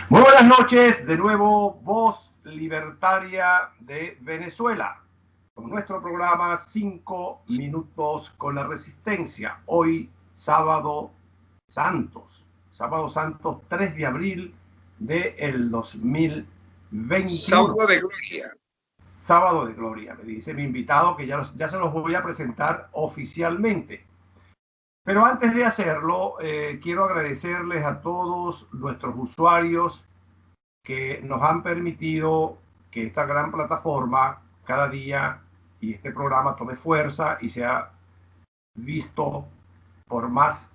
Muy buenas noches, de nuevo Voz Libertaria de Venezuela, con nuestro programa 5 minutos con la resistencia. Hoy sábado Santos 3 de abril del 2021. Sábado de Gloria. Sábado de Gloria, me dice mi invitado que ya se los voy a presentar oficialmente. Pero antes de hacerlo, quiero agradecerles a todos nuestros usuarios que nos han permitido que esta gran plataforma cada día y este programa tome fuerza y sea visto por más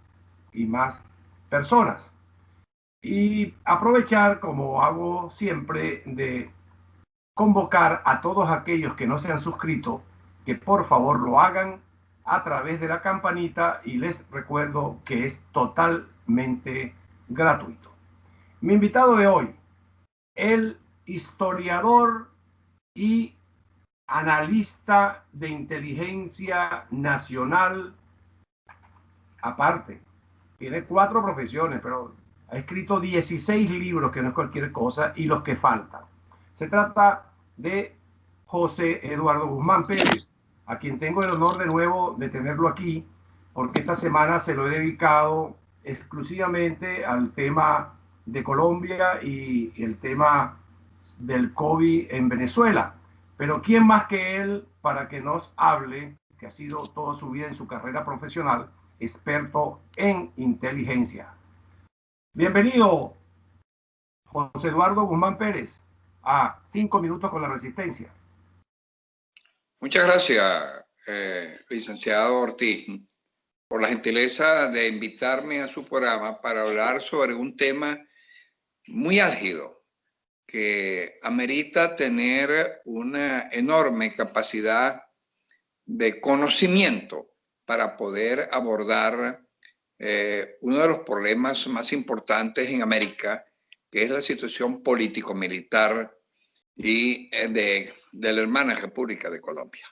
y más personas. Y aprovechar, como hago siempre, de convocar a todos aquellos que no se han suscrito, que por favor lo hagan a través de la campanita y les recuerdo que es totalmente gratuito. Mi invitado de hoy, el historiador y analista de inteligencia nacional, aparte, tiene 4 profesiones, pero ha escrito 16 libros, que no es cualquier cosa, y los que faltan. Se trata de José Eduardo Guzmán Pérez, a quien tengo el honor de nuevo de tenerlo aquí, porque esta semana se lo he dedicado exclusivamente al tema de Colombia y el tema del COVID en Venezuela. Pero ¿quién más que él para que nos hable, que ha sido toda su vida en su carrera profesional, experto en inteligencia? Bienvenido, José Eduardo Guzmán Pérez, a 5 minutos con la resistencia. Muchas gracias, licenciado Ortiz, por la gentileza de invitarme a su programa para hablar sobre un tema muy álgido que amerita tener una enorme capacidad de conocimiento para poder abordar uno de los problemas más importantes en América, que es la situación político-militar y de la hermana República de Colombia.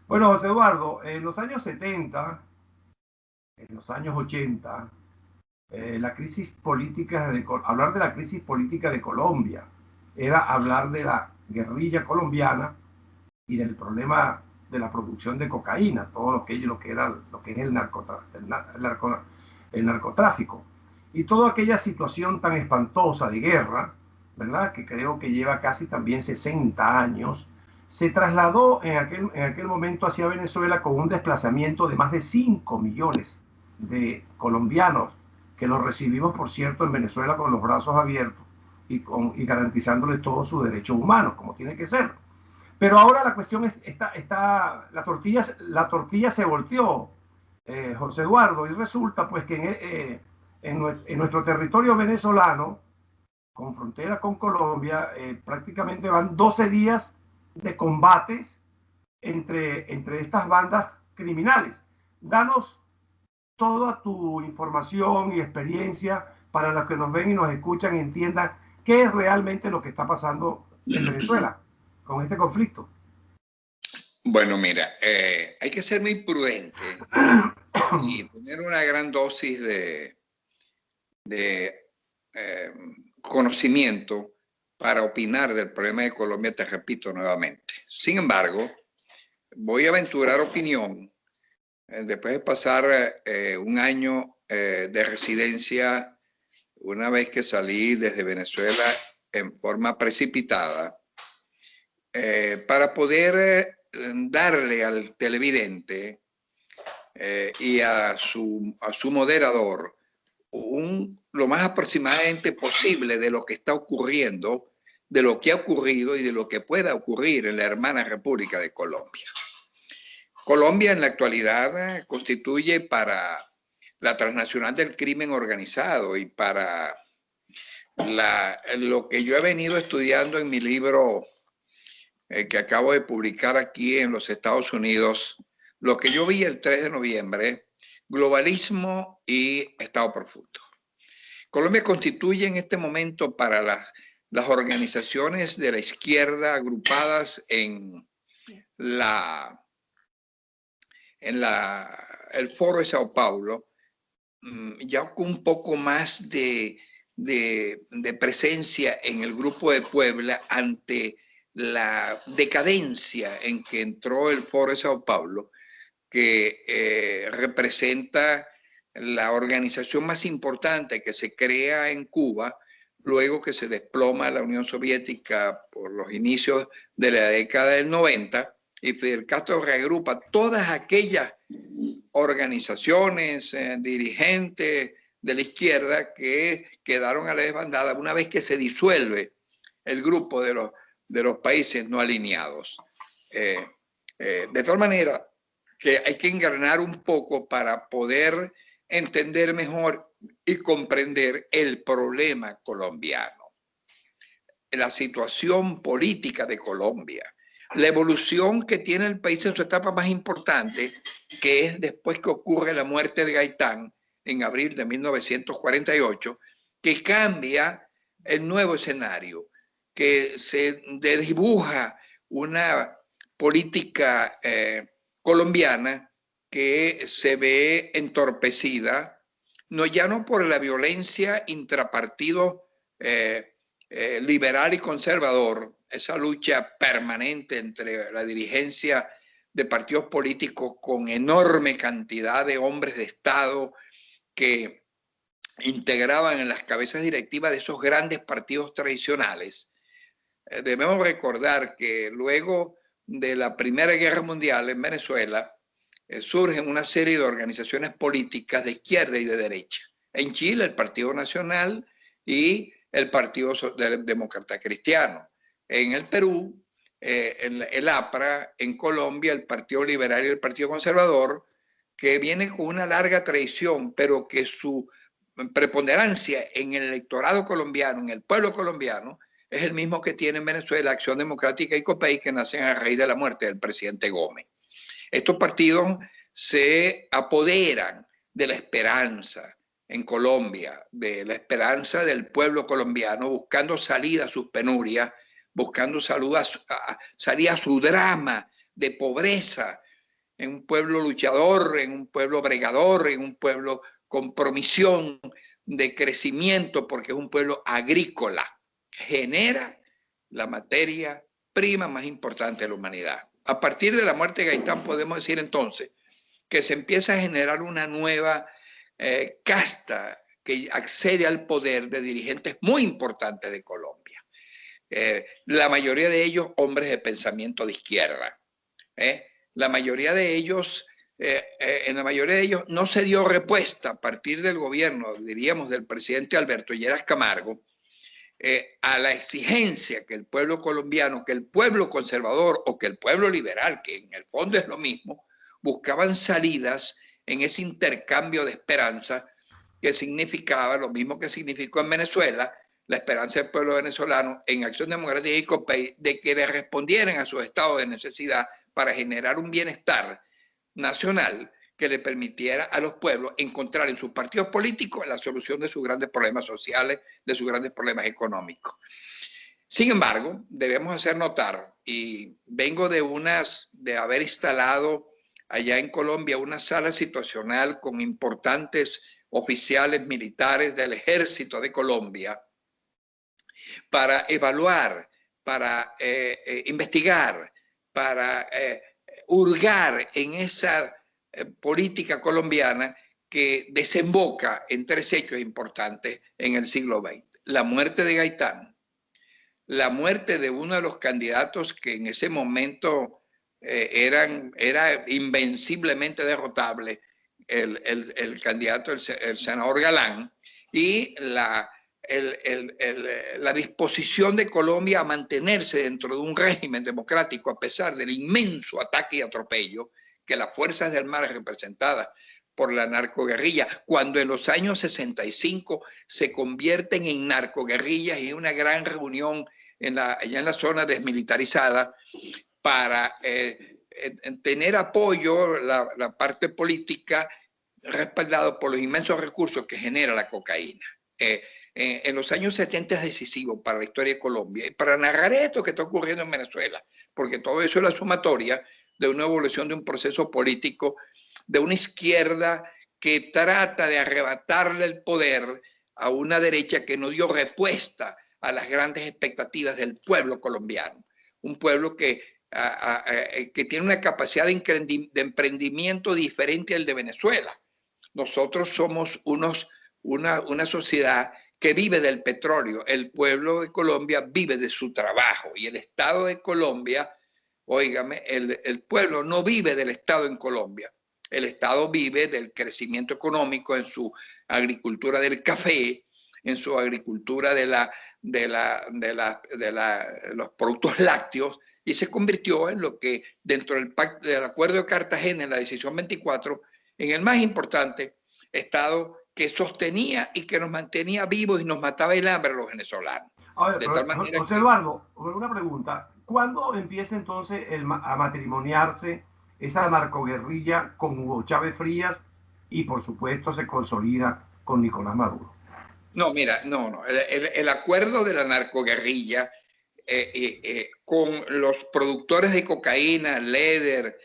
Bueno, José Eduardo, en los años 70, en los años 80, la crisis política hablar de la crisis política de Colombia era hablar de la guerrilla colombiana y del problema de la producción de cocaína, todo lo que es el narcotráfico. Y toda aquella situación tan espantosa de guerra, ¿verdad? Que creo que lleva casi también 60 años, se trasladó en aquel momento hacia Venezuela con un desplazamiento de más de 5 millones de colombianos, que los recibimos, por cierto, en Venezuela con los brazos abiertos y garantizándoles todos sus derechos humanos, como tiene que ser. Pero ahora la cuestión la tortilla se volteó, José Eduardo, y resulta pues que en nuestro territorio venezolano, con frontera con Colombia, prácticamente van 12 días de combates entre estas bandas criminales. Danos toda tu información y experiencia para los que nos ven y nos escuchan y entiendan qué es realmente lo que está pasando en Venezuela con este conflicto. Bueno, mira, hay que ser muy prudente y tener una gran dosis de conocimiento para opinar del problema de Colombia, te repito nuevamente. Sin embargo, voy a aventurar opinión después de pasar un año de residencia, una vez que salí desde Venezuela en forma precipitada, para poder darle al televidente y a su moderador lo más aproximadamente posible de lo que está ocurriendo, de lo que ha ocurrido y de lo que pueda ocurrir en la hermana República de Colombia. Colombia en la actualidad constituye para la transnacional del crimen organizado y para lo que yo he venido estudiando en mi libro que acabo de publicar aquí en los Estados Unidos, lo que yo vi el 3 de noviembre, globalismo y Estado profundo. Colombia constituye en este momento para las organizaciones de la izquierda agrupadas en el Foro de Sao Paulo, ya con un poco más de de presencia en el Grupo de Puebla ante la decadencia en que entró el Foro de Sao Paulo, que representa la organización más importante que se crea en Cuba luego que se desploma la Unión Soviética por los inicios de la década del 90, y Fidel Castro reagrupa todas aquellas organizaciones, dirigentes de la izquierda que quedaron a la desbandada una vez que se disuelve el grupo de los países no alineados. De tal manera que hay que engranar un poco para poder entender mejor y comprender el problema colombiano, la situación política de Colombia, la evolución que tiene el país en su etapa más importante, que es después que ocurre la muerte de Gaitán en abril de 1948, que cambia el nuevo escenario, que se dibuja una política colombiana que se ve entorpecida, ya no por la violencia intrapartido liberal y conservador, esa lucha permanente entre la dirigencia de partidos políticos con enorme cantidad de hombres de Estado que integraban en las cabezas directivas de esos grandes partidos tradicionales. Debemos recordar que luego de la Primera Guerra Mundial en Venezuela surgen una serie de organizaciones políticas de izquierda y de derecha. En Chile el Partido Nacional y el Partido Demócrata Cristiano. En el Perú, el APRA. En Colombia, el Partido Liberal y el Partido Conservador, que viene con una larga tradición, pero que su preponderancia en el electorado colombiano, en el pueblo colombiano, es el mismo que tiene en Venezuela Acción Democrática y COPEI, que nacen a raíz de la muerte del presidente Gómez. Estos partidos se apoderan de la esperanza en Colombia, de la esperanza del pueblo colombiano, buscando salida a sus penurias, buscando salida a su drama de pobreza, en un pueblo luchador, en un pueblo bregador, en un pueblo con promisión de crecimiento, porque es un pueblo agrícola, que genera la materia prima más importante de la humanidad. A partir de la muerte de Gaitán podemos decir entonces que se empieza a generar una nueva casta que accede al poder de dirigentes muy importantes de Colombia. La mayoría de ellos hombres de pensamiento de izquierda. La mayoría de ellos, en la mayoría de ellos no se dio respuesta a partir del gobierno, diríamos, del presidente Alberto Lleras Camargo, a la exigencia que el pueblo colombiano, que el pueblo conservador o que el pueblo liberal, que en el fondo es lo mismo, buscaban salidas en ese intercambio de esperanza que significaba lo mismo que significó en Venezuela, la esperanza del pueblo venezolano en Acción Democrática y COPEI de que le respondieran a sus estados de necesidad para generar un bienestar nacional que le permitiera a los pueblos encontrar en sus partidos políticos la solución de sus grandes problemas sociales, de sus grandes problemas económicos. Sin embargo, debemos hacer notar, y vengo de haber instalado allá en Colombia una sala situacional con importantes oficiales militares del Ejército de Colombia para evaluar, para investigar, para hurgar en esa política colombiana que desemboca en tres hechos importantes en el siglo XX. La muerte de Gaitán, la muerte de uno de los candidatos que en ese momento era invenciblemente derrotable, el candidato, el senador Galán, y la disposición de Colombia a mantenerse dentro de un régimen democrático a pesar del inmenso ataque y atropello que las fuerzas del mar representadas por la narcoguerrilla, cuando en los años 65 se convierten en narcoguerrillas y una gran reunión allá en la zona desmilitarizada para tener apoyo, la parte política, respaldado por los inmensos recursos que genera la cocaína. En los años 70 es decisivo para la historia de Colombia y para narrar esto que está ocurriendo en Venezuela, porque todo eso es la sumatoria de una evolución de un proceso político de una izquierda que trata de arrebatarle el poder a una derecha que no dio respuesta a las grandes expectativas del pueblo colombiano. Un pueblo que tiene una capacidad de emprendimiento diferente al de Venezuela. Nosotros somos una sociedad que vive del petróleo. El pueblo de Colombia vive de su trabajo y el Estado de Colombia, óigame, el pueblo no vive del Estado en Colombia. El Estado vive del crecimiento económico en su agricultura del café, en su agricultura de los productos lácteos, y se convirtió en lo que dentro del Acuerdo de Cartagena, en la decisión 24, en el más importante Estado que sostenía y que nos mantenía vivos y nos mataba el hambre a los venezolanos. A ver, de tal manera José Eduardo, una pregunta. ¿Cuándo empieza entonces a matrimoniarse esa narcoguerrilla con Hugo Chávez Frías y por supuesto se consolida con Nicolás Maduro? No, mira, no. El acuerdo de la narcoguerrilla con los productores de cocaína, Leder,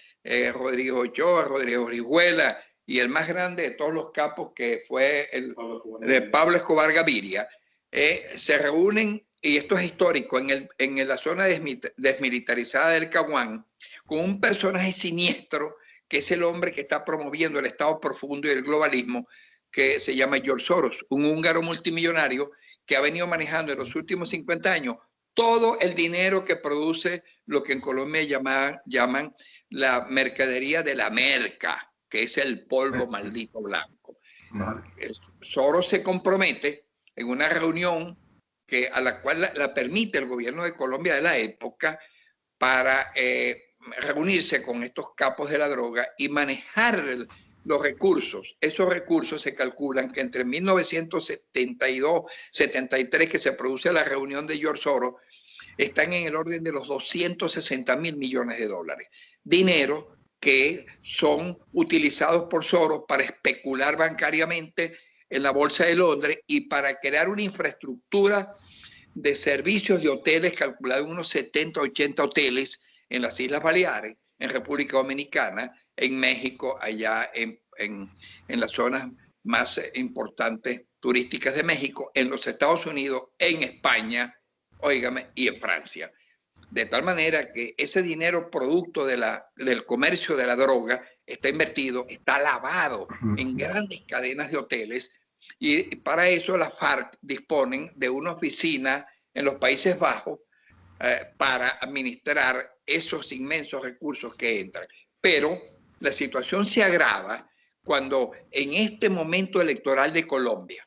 Rodrigo Ochoa, Rodrigo Orihuela y el más grande de todos los capos que fue Pablo Escobar Gaviria, se reúnen, y esto es histórico, en la zona desmilitarizada del Caguán, con un personaje siniestro que es el hombre que está promoviendo el Estado profundo y el globalismo, que se llama George Soros, un húngaro multimillonario que ha venido manejando en los últimos 50 años todo el dinero que produce lo que en Colombia llaman la mercadería de la merca, que es el polvo maldito blanco. Soros se compromete en una reunión a la cual la permite el gobierno de Colombia de la época para reunirse con estos capos de la droga y manejar los recursos. Esos recursos se calculan que entre 1972-73, que se produce la reunión de George Soros, están en el orden de los 260.000 millones de dólares. Dinero que son utilizados por Soros para especular bancariamente en la Bolsa de Londres y para crear una infraestructura de servicios de hoteles calculado en unos 70, 80 hoteles en las Islas Baleares, en República Dominicana, en México, allá en las zonas más importantes turísticas de México, en los Estados Unidos, en España, óigame, y en Francia. De tal manera que ese dinero producto del comercio de la droga está invertido, está lavado en grandes cadenas de hoteles, y para eso las FARC disponen de una oficina en los Países Bajos para administrar esos inmensos recursos que entran. Pero la situación se agrava cuando en este momento electoral de Colombia,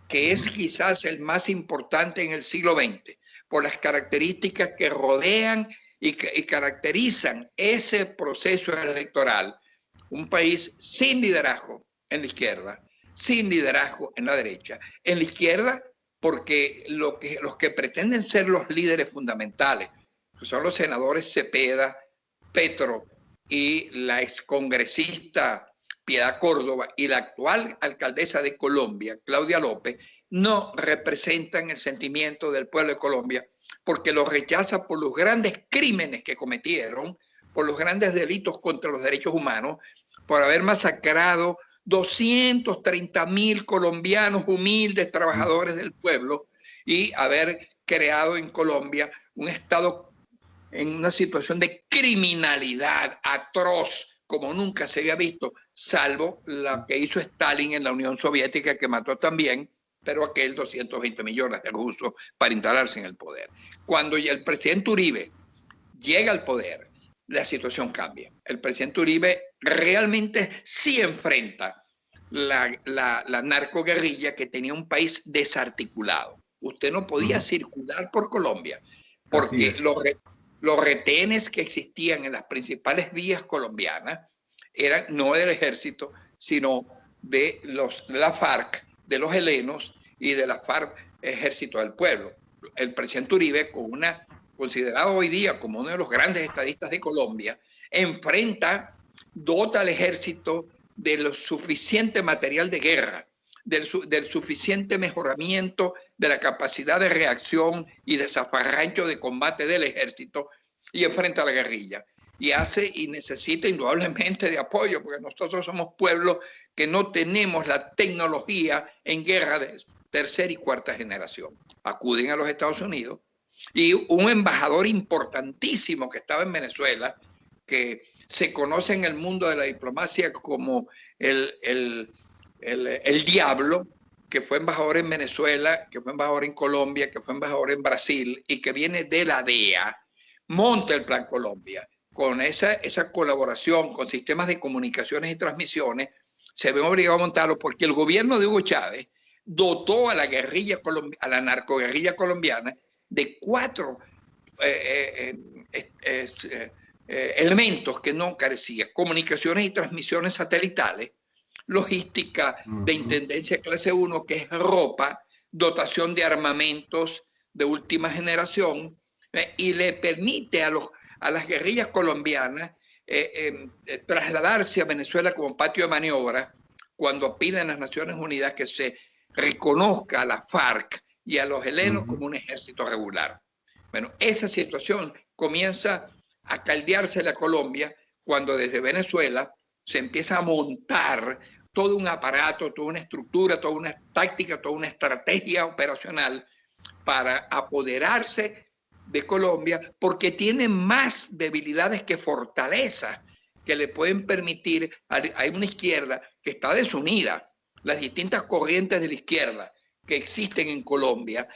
que es quizás el más importante en el siglo XX, por las características que rodean y caracterizan ese proceso electoral, un país sin liderazgo en la izquierda, sin liderazgo en la derecha. En la izquierda, porque los que pretenden ser los líderes fundamentales, que son los senadores Cepeda, Petro y la excongresista Piedad Córdoba y la actual alcaldesa de Colombia, Claudia López, no representan el sentimiento del pueblo de Colombia porque los rechaza por los grandes crímenes que cometieron, por los grandes delitos contra los derechos humanos, por haber masacrado 230.000 colombianos humildes, trabajadores del pueblo, y haber creado en Colombia un Estado en una situación de criminalidad atroz como nunca se había visto, salvo la que hizo Stalin en la Unión Soviética, que mató también, pero aquel 220 millones de rusos para instalarse en el poder. Cuando el presidente Uribe llega al poder, la situación cambia. El presidente Uribe realmente sí enfrenta la narcoguerrilla que tenía un país desarticulado. Usted no podía circular por Colombia porque los retenes que existían en las principales vías colombianas eran no del ejército, sino de la FARC, de los helenos y de la FARC, Ejército del Pueblo. El presidente Uribe, considerado hoy día como uno de los grandes estadistas de Colombia, dota al ejército de lo suficiente material de guerra, del suficiente mejoramiento de la capacidad de reacción y de zafarrancho de combate del ejército, y enfrenta a la guerrilla. Y necesita indudablemente de apoyo, porque nosotros somos pueblos que no tenemos la tecnología en guerra tercera y cuarta generación. Acuden a los Estados Unidos y un embajador importantísimo que estaba en Venezuela, que se conoce en el mundo de la diplomacia como el diablo, que fue embajador en Venezuela, que fue embajador en Colombia, que fue embajador en Brasil y que viene de la DEA, monta el Plan Colombia. Con esa colaboración con sistemas de comunicaciones y transmisiones, se ven obligados a montarlo porque el gobierno de Hugo Chávez dotó a la guerrilla a la narcoguerrilla colombiana de 4 elementos que no carecía: comunicaciones y transmisiones satelitales, logística de intendencia clase 1, que es ropa, dotación de armamentos de última generación, y le permite a las guerrillas colombianas trasladarse a Venezuela como patio de maniobra cuando piden las Naciones Unidas que se reconozca a la FARC y a los helenos como un ejército regular. Bueno, esa situación comienza a caldearse la Colombia cuando desde Venezuela se empieza a montar todo un aparato, toda una estructura, toda una táctica, toda una estrategia operacional para apoderarse de Colombia, porque tiene más debilidades que fortalezas que le pueden permitir a una izquierda que está desunida. Las distintas corrientes de la izquierda que existen en Colombia,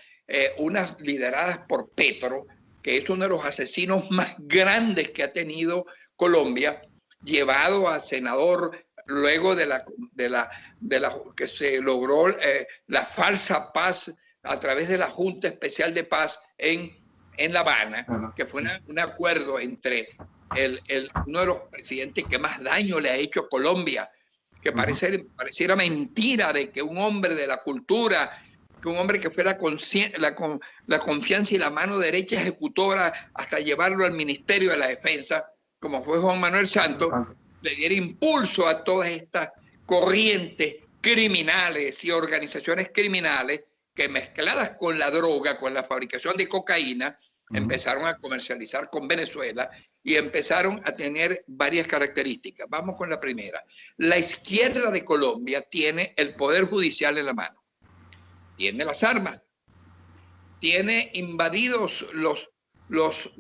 unas lideradas por Petro, que es uno de los asesinos más grandes que ha tenido Colombia, llevado a senador luego de la que se logró la falsa paz a través de la Junta Especial de Paz en La Habana, que fue un acuerdo entre uno de los presidentes que más daño le ha hecho a Colombia, que pareciera mentira de que un hombre de la cultura, que un hombre que fue la confianza y la mano derecha ejecutora hasta llevarlo al Ministerio de la Defensa, como fue Juan Manuel Santos, le diera impulso a todas estas corrientes criminales y organizaciones criminales que, mezcladas con la droga, con la fabricación de cocaína, empezaron a comercializar con Venezuela y empezaron a tener varias características. Vamos con la primera. La izquierda de Colombia tiene el poder judicial en la mano, tiene las armas, tiene invadidos los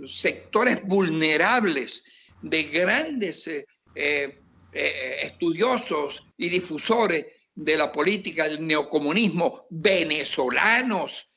sectores vulnerables de grandes estudiosos y difusores de la política del neocomunismo venezolanos.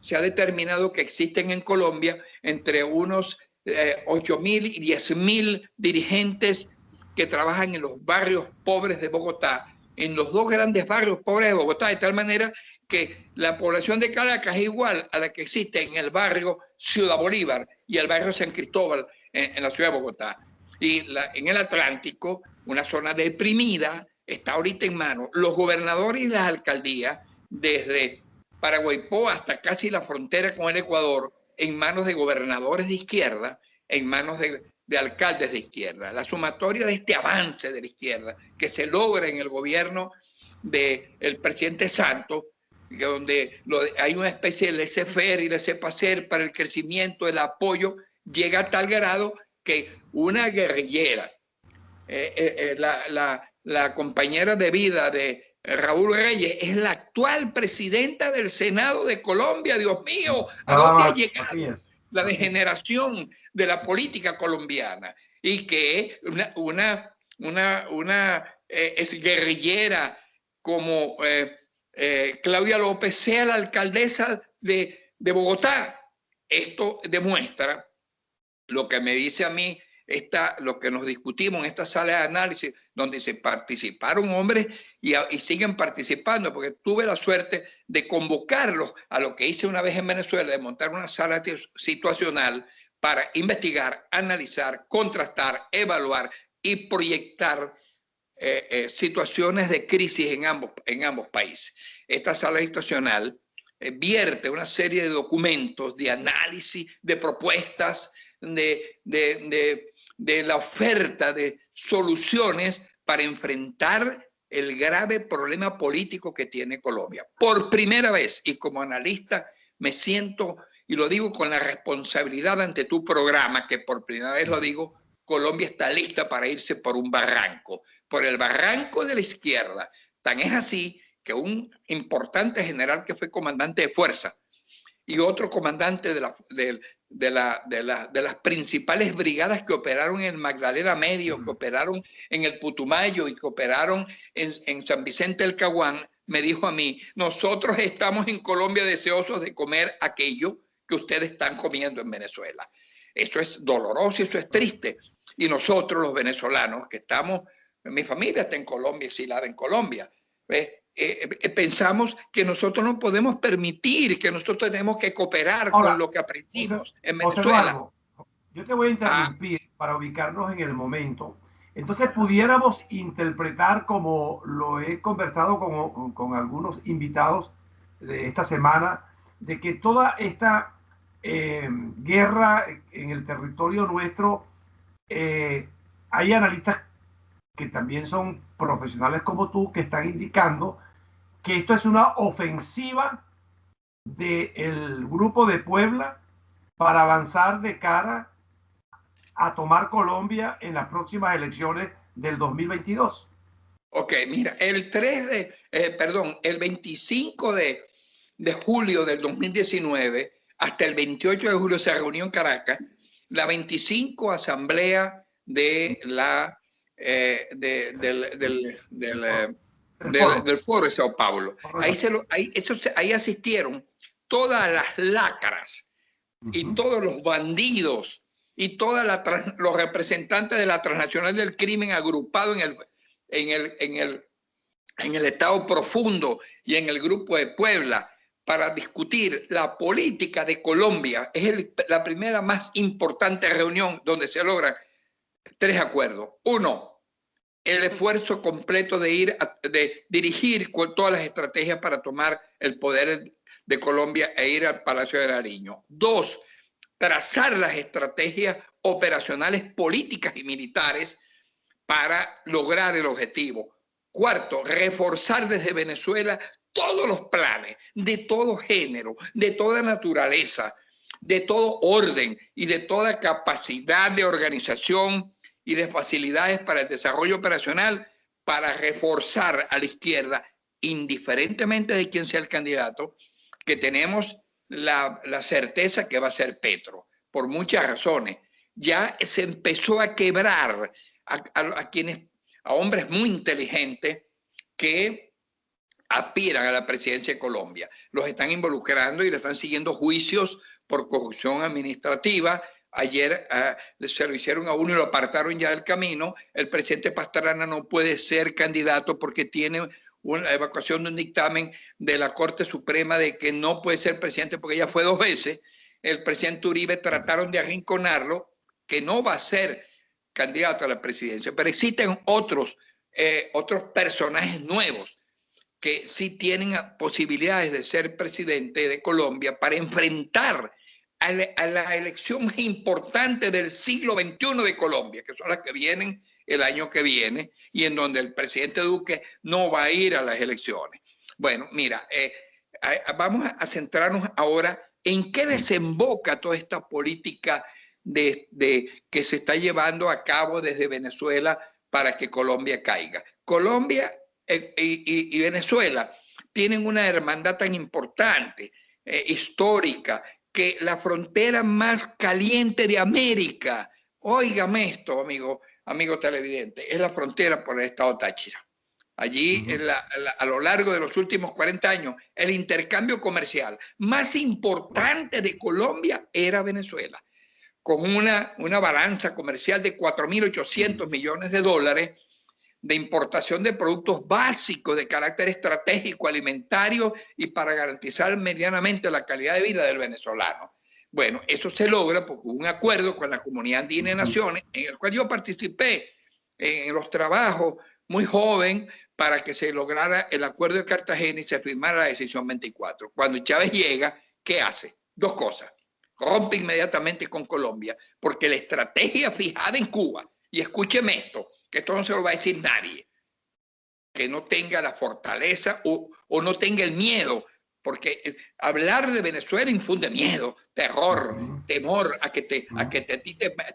Se ha determinado que existen en Colombia entre unos 8.000 y 10.000 dirigentes que trabajan en los barrios pobres de Bogotá, en los 2 grandes barrios pobres de Bogotá, de tal manera que la población de Caracas es igual a la que existe en el barrio Ciudad Bolívar y el barrio San Cristóbal en la ciudad de Bogotá. Y en el Atlántico, una zona deprimida, está ahorita en manos los gobernadores y las alcaldías, desde Paraguaipó hasta casi la frontera con el Ecuador, en manos de gobernadores de izquierda, en manos de alcaldes de izquierda. La sumatoria de este avance de la izquierda que se logra en el gobierno del presidente Santos, donde hay una especie de laissez-faire y laissez-passer para el crecimiento, el apoyo, llega a tal grado que una guerrillera, la compañera de vida de Raúl Reyes, es la actual presidenta del Senado de Colombia. Dios mío, ¿a dónde ha llegado la degeneración de la política colombiana? Y que una exguerrillera como Claudia López sea la alcaldesa de Bogotá. Esto demuestra lo que me dice a mí, lo que nos discutimos en esta sala de análisis, donde se participaron hombres y siguen participando, porque tuve la suerte de convocarlos a lo que hice una vez en Venezuela, de montar una sala situacional para investigar, analizar, contrastar, evaluar y proyectar situaciones de crisis en ambos países. Esta sala situacional vierte una serie de documentos, de análisis, de propuestas, de la oferta de soluciones para enfrentar el grave problema político que tiene Colombia. Por primera vez, y como analista me siento, y lo digo con la responsabilidad ante tu programa, que por primera vez lo digo, Colombia está lista para irse por un barranco, por el barranco de la izquierda. Tan es así que un importante general que fue comandante de fuerza y otro comandante de las principales brigadas que operaron en Magdalena Medio, que operaron en el Putumayo y que operaron en San Vicente del Caguán, me dijo a mí: nosotros estamos en Colombia deseosos de comer aquello que ustedes están comiendo en Venezuela. Eso es doloroso y eso es triste. Y nosotros los venezolanos que estamos, mi familia está en Colombia y Silada en Colombia, pensamos que nosotros no podemos permitir, que nosotros tenemos que cooperar con lo que aprendimos en Venezuela. Eduardo, yo te voy a interrumpir para ubicarnos en el momento. Entonces pudiéramos interpretar, como lo he conversado con algunos invitados de esta semana, de que toda esta guerra en el territorio nuestro, hay analistas que también son profesionales como tú, que están indicando que esto es una ofensiva del Grupo de Puebla para avanzar de cara a tomar Colombia en las próximas elecciones del 2022. Ok, mira, el 25 de julio del 2019 hasta el 28 de julio se reunió en Caracas la 25 Asamblea de del Foro de Sao Paulo. Ahí asistieron todas las lacras y todos los bandidos y todos los representantes de la transnacional del crimen agrupados en el Estado Profundo y en el Grupo de Puebla para discutir la política de Colombia. Es la primera más importante reunión donde se logran 3 acuerdos. Uno, el esfuerzo completo de dirigir con todas las estrategias para tomar el poder de Colombia e ir al Palacio de Nariño. 2, trazar las estrategias operacionales políticas y militares para lograr el objetivo. 4, reforzar desde Venezuela todos los planes de todo género, de toda naturaleza, de todo orden y de toda capacidad de organización y de facilidades para el desarrollo operacional, para reforzar a la izquierda, indiferentemente de quién sea el candidato, que tenemos la certeza que va a ser Petro, por muchas razones. Ya se empezó a quebrar a hombres muy inteligentes que aspiran a la presidencia de Colombia. Los están involucrando y le están siguiendo juicios por corrupción administrativa. Ayer se lo hicieron a uno y lo apartaron ya del camino. El presidente Pastrana no puede ser candidato porque tiene una evacuación de un dictamen de la Corte Suprema de que no puede ser presidente porque ya fue 2 veces. El presidente Uribe trataron de arrinconarlo, que no va a ser candidato a la presidencia. Pero existen otros personajes nuevos que sí tienen posibilidades de ser presidente de Colombia para enfrentar a la elección más importante del siglo XXI de Colombia, que son las que vienen el año que viene y en donde el presidente Duque no va a ir a las elecciones. Bueno, mira, vamos a centrarnos ahora en qué desemboca toda esta política que se está llevando a cabo desde Venezuela para que Colombia caiga. Colombia y Venezuela tienen una hermandad tan importante, histórica, que la frontera más caliente de América, óigame esto, amigo televidente, es la frontera por el estado Táchira. Allí, a lo largo de los últimos 40 años, el intercambio comercial más importante de Colombia era Venezuela, con una balanza comercial de 4.800 millones de dólares de importación de productos básicos de carácter estratégico, alimentario y para garantizar medianamente la calidad de vida del venezolano. Bueno, eso se logra por un acuerdo con la Comunidad Andina de Naciones, en el cual yo participé en los trabajos muy joven para que se lograra el acuerdo de Cartagena y se firmara la decisión 24. Cuando Chávez llega, ¿qué hace? 2 cosas. Rompe inmediatamente con Colombia, porque la estrategia fijada en Cuba, y escúcheme esto, que esto no se lo va a decir nadie, que no tenga la fortaleza o no tenga el miedo, porque hablar de Venezuela infunde miedo, terror, temor a que te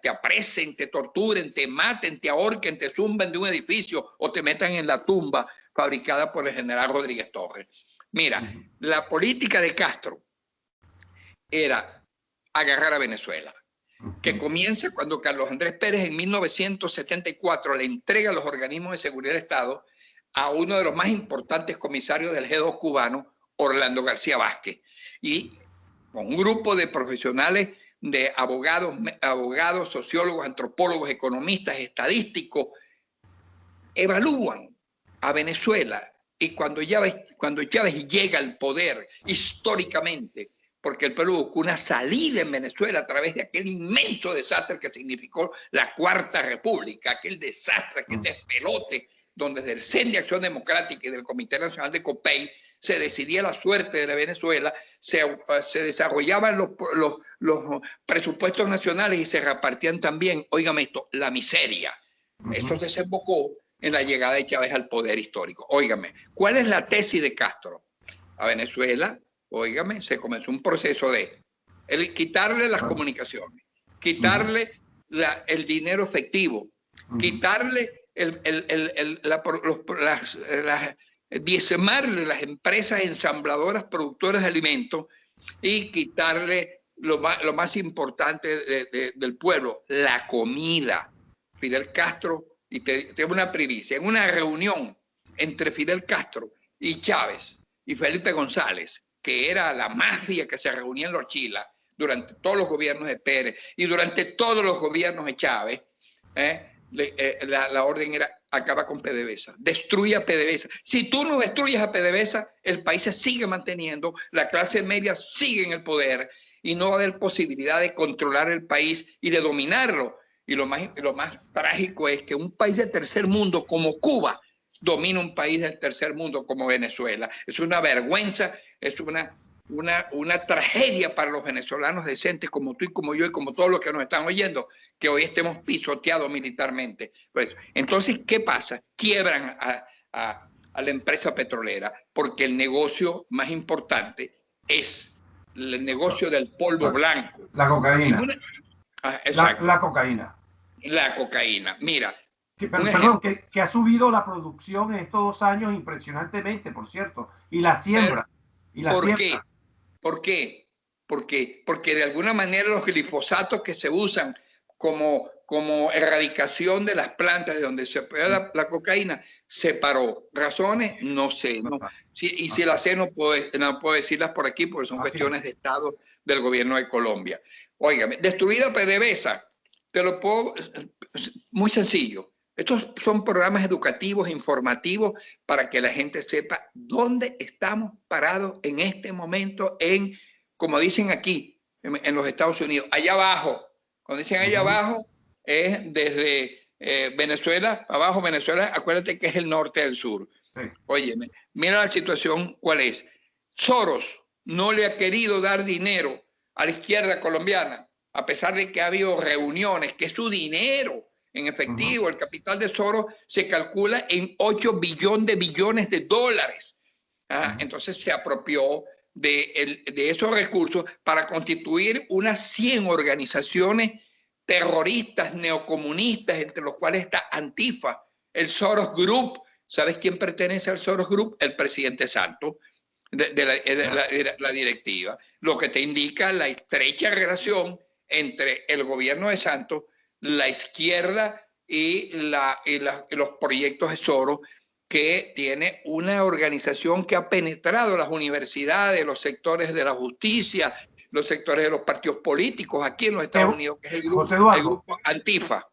apresen, te torturen, te maten, te ahorquen, te zumben de un edificio o te metan en la tumba fabricada por el general Rodríguez Torres. Mira, la política de Castro era agarrar a Venezuela, que comienza cuando Carlos Andrés Pérez en 1974 le entrega los organismos de seguridad del Estado a uno de los más importantes comisarios del G2 cubano, Orlando García Vázquez, y con un grupo de profesionales, de abogados, sociólogos, antropólogos, economistas, estadísticos, evalúan a Venezuela. Y cuando Chávez llega al poder históricamente, porque el pueblo buscó una salida en Venezuela a través de aquel inmenso desastre que significó la Cuarta República, aquel desastre, aquel despelote, donde desde el CEN de Acción Democrática y del Comité Nacional de COPEI se decidía la suerte de la Venezuela, se desarrollaban los presupuestos nacionales y se repartían también, óigame esto, la miseria. Eso desembocó en la llegada de Chávez al poder histórico. Óigame, ¿cuál es la tesis de Castro? A Venezuela, óigame, se comenzó un proceso de quitarle las comunicaciones, quitarle el dinero efectivo, quitarle diezmarle las empresas ensambladoras productoras de alimentos y quitarle lo más importante del pueblo, la comida. Fidel Castro, y tengo una primicia, en una reunión entre Fidel Castro y Chávez y Felipe González, que era la mafia que se reunía en los Chilas durante todos los gobiernos de Pérez y durante todos los gobiernos de Chávez, la orden era: acaba con PDVSA, destruye a PDVSA. Si tú no destruyes a PDVSA, el país se sigue manteniendo, la clase media sigue en el poder y no va a haber posibilidad de controlar el país y de dominarlo. Y lo más trágico es que un país del tercer mundo como Cuba domina un país del tercer mundo como Venezuela. Es una vergüenza, es una tragedia para los venezolanos decentes como tú y como yo y como todos los que nos están oyendo, que hoy estemos pisoteados militarmente. Entonces, ¿qué pasa? Quiebran a la empresa petrolera porque el negocio más importante es el negocio del polvo blanco. La cocaína. La cocaína. La cocaína. Mira. Perdón, que ha subido la producción en estos 2 años impresionantemente, por cierto, y la siembra. ¿Por qué? ¿Por qué? Porque de alguna manera los glifosatos que se usan como erradicación de las plantas de donde se pega la cocaína se paró. ¿Razones? No sé. No. Y si las sé, no puedo decirlas por aquí porque son cuestiones de Estado del gobierno de Colombia. Óigame, destruida PDVSA, te lo puedo... Muy sencillo. Estos son programas educativos, informativos, para que la gente sepa dónde estamos parados en este momento como dicen aquí, en los Estados Unidos, allá abajo. Cuando dicen allá abajo, es desde Venezuela, abajo Venezuela, acuérdate que es el norte del sur. Sí. Óyeme, mira la situación cuál es. Soros no le ha querido dar dinero a la izquierda colombiana, a pesar de que ha habido reuniones, que es su dinero en efectivo. El capital de Soros se calcula en 8 billones de dólares. Entonces se apropió de esos recursos para constituir unas 100 organizaciones terroristas, neocomunistas, entre los cuales está Antifa, el Soros Group. ¿Sabes quién pertenece al Soros Group? El presidente Santos, de la directiva. Lo que te indica la estrecha relación entre el gobierno de Santos, la izquierda y los proyectos de Soros, que tiene una organización que ha penetrado las universidades, los sectores de la justicia, los sectores de los partidos políticos aquí en los Estados Unidos, que es el grupo Antifa.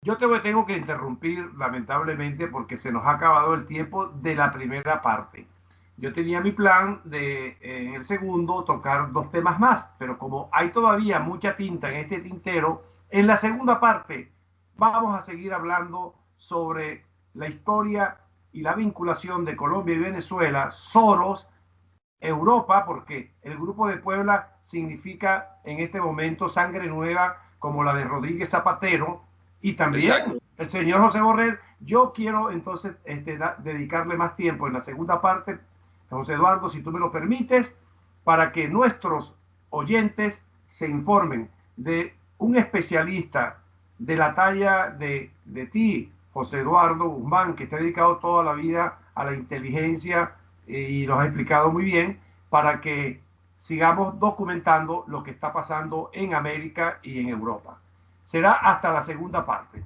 Yo tengo que interrumpir lamentablemente porque se nos ha acabado el tiempo de la primera parte. Yo tenía mi plan de en el segundo tocar 2 temas más, pero como hay todavía mucha tinta en este tintero, en la segunda parte vamos a seguir hablando sobre la historia y la vinculación de Colombia y Venezuela, Soros, Europa, porque el Grupo de Puebla significa en este momento sangre nueva como la de Rodríguez Zapatero, y también el señor José Borrell. Yo quiero entonces dedicarle más tiempo en la segunda parte, José Eduardo, si tú me lo permites, para que nuestros oyentes se informen de un especialista de la talla de ti, José Eduardo Guzmán, que está dedicado toda la vida a la inteligencia y los ha explicado muy bien para que sigamos documentando lo que está pasando en América y en Europa. Será hasta la segunda parte.